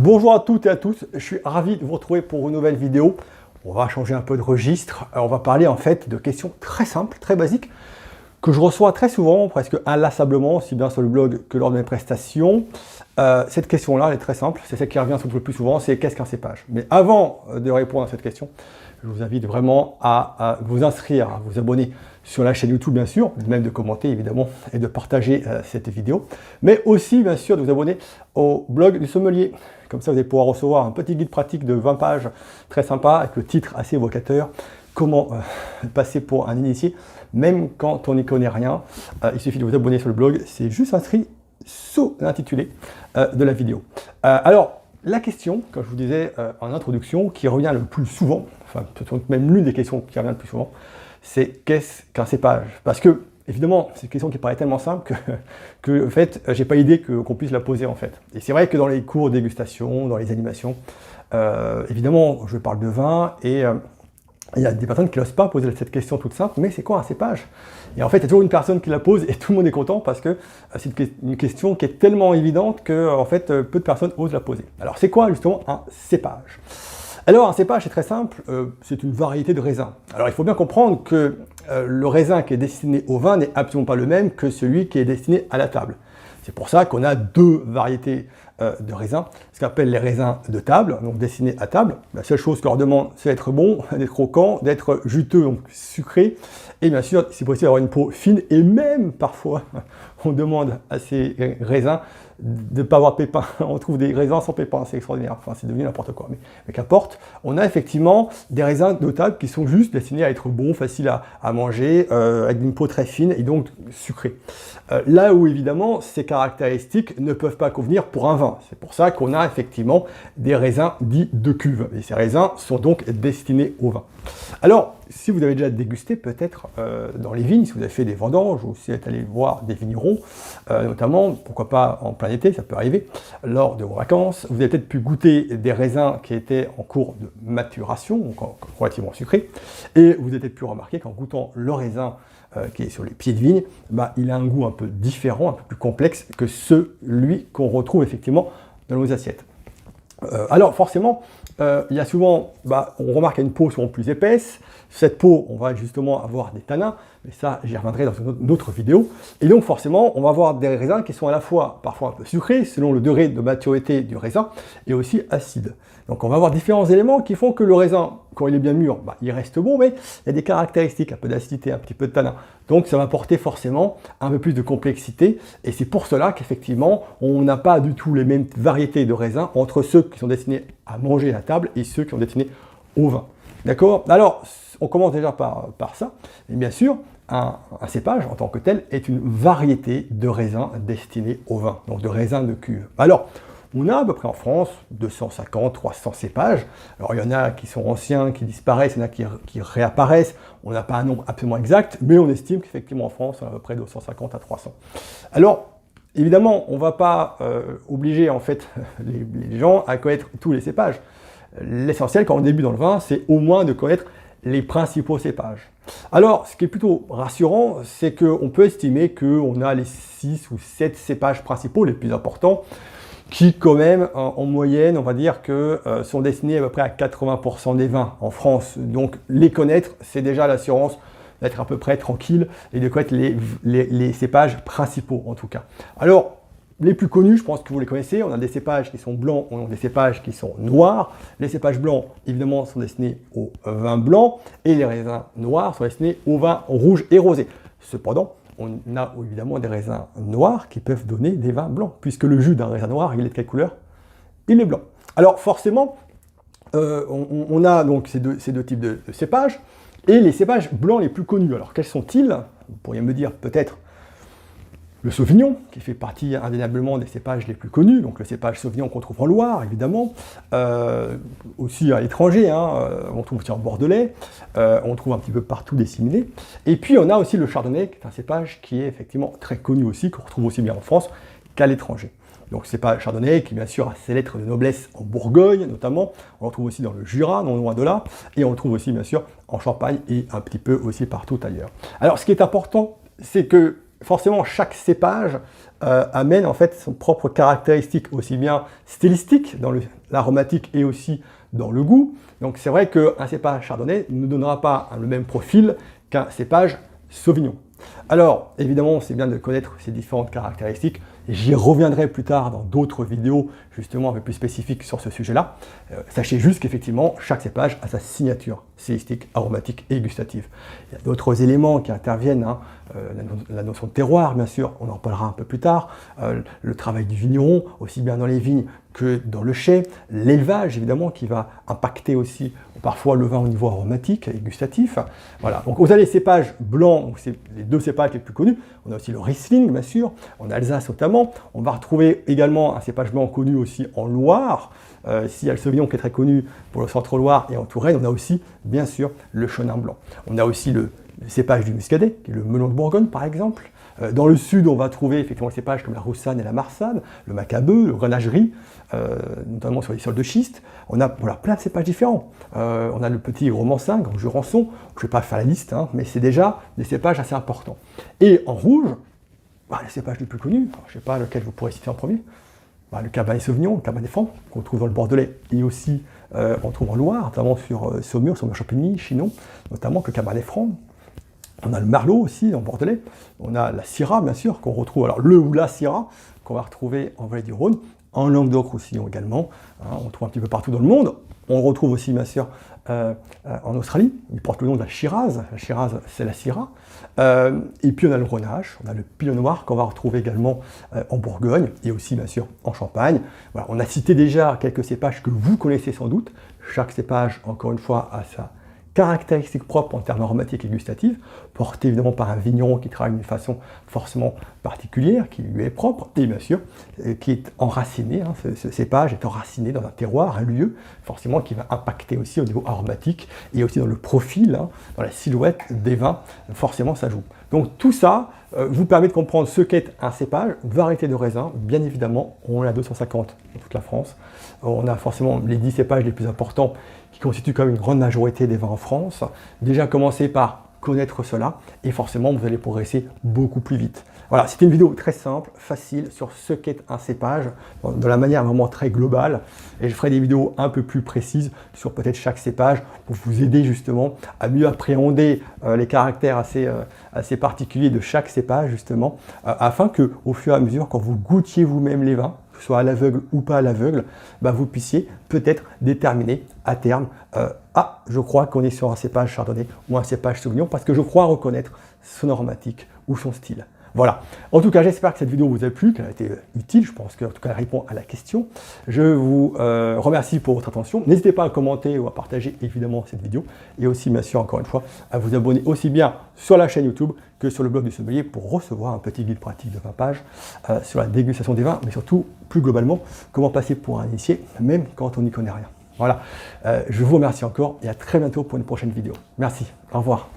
Bonjour à toutes et à tous, je suis ravi de vous retrouver pour une nouvelle vidéo. On va changer un peu de registre. On va parler en fait de questions très simples, très basiques, que je reçois très souvent, presque inlassablement, aussi bien sur le blog que lors de mes prestations. Cette question-là, elle est très simple, c'est celle qui revient le plus souvent, c'est qu'est-ce qu'un cépage? Mais avant de répondre à cette question, je vous invite vraiment à vous inscrire, à vous abonner sur la chaîne YouTube, bien sûr, même de commenter évidemment et de partager cette vidéo, mais aussi bien sûr de vous abonner au blog du sommelier. Comme ça, vous allez pouvoir recevoir un petit guide pratique de 20 pages très sympa avec le titre assez évocateur. Comment passer pour un initié, même quand on n'y connaît rien. Il suffit de vous abonner sur le blog, c'est juste inscrit sous l'intitulé de la vidéo. Alors, la question, comme je vous disais en introduction, qui revient le plus souvent, enfin peut-être même l'une des questions qui revient le plus souvent, c'est qu'est-ce qu'un cépage? Parce que, évidemment, c'est une question qui paraît tellement simple que en fait, j'ai pas idée qu'on puisse la poser en fait. Et c'est vrai que dans les cours de dégustation, dans les animations, évidemment, je parle de vin et il y a des personnes qui n'osent pas poser cette question toute simple, mais c'est quoi un cépage? Et en fait, il y a toujours une personne qui la pose et tout le monde est content parce que c'est une question qui est tellement évidente que en fait, peu de personnes osent la poser. Alors, c'est quoi justement un cépage? Alors, un cépage, c'est très simple, c'est une variété de raisin. Alors, il faut bien comprendre que le raisin qui est destiné au vin n'est absolument pas le même que celui qui est destiné à la table. C'est pour ça qu'on a deux variétés de raisins, ce qu'on appelle les raisins de table, donc destinés à table. La seule chose qu'on leur demande, c'est d'être bon, d'être croquant, d'être juteux, donc sucré, et bien sûr, si possible, d'avoir une peau fine, et même parfois, on demande à ces raisins de ne pas avoir de pépins. On trouve des raisins sans pépins, c'est extraordinaire, enfin c'est devenu n'importe quoi. Mais qu'importe, on a effectivement des raisins de table qui sont juste destinés à être bons, faciles à manger, avec une peau très fine et donc sucrée. Là où évidemment ces caractéristiques ne peuvent pas convenir pour un vin. C'est pour ça qu'on a effectivement des raisins dits de cuve. Et ces raisins sont donc destinés au vin. Alors, si vous avez déjà dégusté peut-être dans les vignes, si vous avez fait des vendanges ou si vous êtes allé voir des vignerons, notamment, pourquoi pas en plein été, ça peut arriver, lors de vos vacances, vous avez peut-être pu goûter des raisins qui étaient en cours de maturation, donc relativement sucrés, et vous avez peut-être pu remarquer qu'en goûtant le raisin qui est sur les pieds de vigne, il a un goût un peu différent, un peu plus complexe que celui qu'on retrouve effectivement dans nos assiettes. Alors forcément, il y a souvent, on remarque une peau souvent plus épaisse. Cette peau, on va justement avoir des tanins, mais ça, j'y reviendrai dans une autre vidéo. Et donc forcément, on va avoir des raisins qui sont à la fois parfois un peu sucrés, selon le degré de maturité du raisin, et aussi acides. Donc on va avoir différents éléments qui font que le raisin, quand il est bien mûr, il reste bon, mais il y a des caractéristiques, un peu d'acidité, un petit peu de tanin. Donc ça va apporter forcément un peu plus de complexité, et c'est pour cela qu'effectivement, on n'a pas du tout les mêmes variétés de raisins entre ceux qui sont destinés à manger à la table et ceux qui sont destinés au vin. D'accord? Alors, on commence déjà par ça, et bien sûr, un cépage en tant que tel est une variété de raisins destinés au vin, donc de raisins de cuve. Alors, on a à peu près en France 250, 300 cépages. Alors il y en a qui sont anciens, qui disparaissent, il y en a qui réapparaissent. On n'a pas un nombre absolument exact, mais on estime qu'effectivement en France, on a à peu près 250 à 300. Alors, évidemment, on ne va pas obliger en fait les gens à connaître tous les cépages. L'essentiel quand on débute dans le vin, c'est au moins de connaître les principaux cépages. Alors, ce qui est plutôt rassurant, c'est qu'on peut estimer qu'on a les 6 ou 7 cépages principaux, les plus importants, qui quand même, en moyenne, on va dire que sont destinés à peu près à 80% des vins en France. Donc, les connaître, c'est déjà l'assurance d'être à peu près tranquille et de connaître les cépages principaux, en tout cas. Alors, les plus connus, je pense que vous les connaissez, on a des cépages qui sont blancs, on a des cépages qui sont noirs. Les cépages blancs, évidemment, sont destinés au vin blanc et les raisins noirs sont destinés au vin rouge et rosé. Cependant, on a évidemment des raisins noirs qui peuvent donner des vins blancs, puisque le jus d'un raisin noir, il est de quelle couleur? Il est blanc. Alors forcément, on a donc ces deux types de cépages, et les cépages blancs les plus connus. Alors quels sont-ils? Vous pourriez me dire peut-être le Sauvignon, qui fait partie indéniablement des cépages les plus connus, donc le cépage Sauvignon qu'on trouve en Loire, évidemment, aussi à l'étranger, on trouve aussi en Bordelais, on trouve un petit peu partout disséminé. Et puis on a aussi le Chardonnay, qui est un cépage qui est effectivement très connu aussi, qu'on retrouve aussi bien en France qu'à l'étranger. Donc cépage Chardonnay, qui bien sûr a ses lettres de noblesse en Bourgogne notamment, on le trouve aussi dans le Jura, non loin de là, et on le trouve aussi bien sûr en Champagne et un petit peu aussi partout ailleurs. Alors ce qui est important, c'est que forcément, chaque cépage amène en fait son propre caractéristique, aussi bien stylistique dans l'aromatique et aussi dans le goût. Donc c'est vrai qu'un cépage chardonnay ne donnera pas le même profil qu'un cépage sauvignon. Alors, évidemment, c'est bien de connaître ces différentes caractéristiques. J'y reviendrai plus tard dans d'autres vidéos, justement un peu plus spécifiques sur ce sujet-là. Sachez juste qu'effectivement, chaque cépage a sa signature stylistique, aromatique et gustative. Il y a d'autres éléments qui interviennent, hein, la notion de terroir, bien sûr, on en parlera un peu plus tard, le travail du vigneron, aussi bien dans les vignes que dans le chai, l'élevage, évidemment, qui va impacter aussi parfois le vin au niveau aromatique et gustatif. Voilà. Donc, vous avez les cépages blancs, c'est les deux cépages les plus connus. On a aussi le Riesling, bien sûr, en Alsace notamment. On va retrouver également un cépage blanc connu aussi en Loire. S'il y a le Sauvignon qui est très connu pour le Centre-Loire et en Touraine, on a aussi, bien sûr, le Chenin blanc. On a aussi le cépage du Muscadet, qui est le melon de Bourgogne, par exemple. Dans le sud, on va trouver effectivement les cépages comme la Roussanne et la Marsanne, le Macabeu, le Grenacherie, notamment sur les sols de schiste. On a voilà, plein de cépages différents. On a le petit Romansin, Grand Jurançon. Je ne vais pas faire la liste, hein, mais c'est déjà des cépages assez importants. Et en rouge, les cépages les plus connus, je ne sais pas lequel vous pourrez citer en premier. Le Cabernet Sauvignon, le Cabernet Franc, qu'on trouve dans le Bordelais, et aussi on trouve en Loire, notamment sur Saumur-Champigny, Chinon, notamment que le Cabernet Franc. On a le Merlot aussi en Bordelais, on a la Syrah bien sûr, qu'on retrouve, alors le ou la Syrah, qu'on va retrouver en Vallée du Rhône, en Languedoc-Roussillon également, hein, on trouve un petit peu partout dans le monde. On retrouve aussi bien sûr en Australie, il porte le nom de la Shiraz c'est la Syrah. Et puis on a le Grenache, on a le Pinot Noir qu'on va retrouver également en Bourgogne et aussi bien sûr en Champagne. Voilà, on a cité déjà quelques cépages que vous connaissez sans doute. Chaque cépage, encore une fois, a sa caractéristique propre en termes aromatiques et gustatifs, porté évidemment par un vigneron qui travaille d'une façon forcément particulière, qui lui est propre, et bien sûr, qui est enraciné, hein, ce cépage est enraciné dans un terroir, un lieu, forcément qui va impacter aussi au niveau aromatique, et aussi dans le profil, hein, dans la silhouette des vins, forcément ça joue. Donc tout ça vous permet de comprendre ce qu'est un cépage, une variété de raisins, bien évidemment, on en a 250 dans toute la France, on a forcément les 10 cépages les plus importants, qui constitue quand même une grande majorité des vins en France. Déjà commencez par connaître cela et forcément vous allez progresser beaucoup plus vite. Voilà, c'était une vidéo très simple, facile sur ce qu'est un cépage, de la manière vraiment très globale. Et je ferai des vidéos un peu plus précises sur peut-être chaque cépage pour vous aider justement à mieux appréhender les caractères assez particuliers de chaque cépage justement, afin que au fur et à mesure, quand vous goûtiez vous-même les vins, que ce soit à l'aveugle ou pas à l'aveugle, vous puissiez peut-être déterminer à terme, je crois qu'on est sur un cépage chardonnay ou un cépage sauvignon, parce que je crois reconnaître son aromatique ou son style. Voilà. En tout cas, j'espère que cette vidéo vous a plu, qu'elle a été utile. Je pense qu'en tout cas, elle répond à la question. Je vous remercie pour votre attention. N'hésitez pas à commenter ou à partager évidemment cette vidéo. Et aussi, bien sûr, encore une fois, à vous abonner aussi bien sur la chaîne YouTube que sur le blog du sommelier pour recevoir un petit guide pratique de 20 pages sur la dégustation des vins, mais surtout, plus globalement, comment passer pour un initié, même quand on n'y connaît rien. Voilà. Je vous remercie encore et à très bientôt pour une prochaine vidéo. Merci. Au revoir.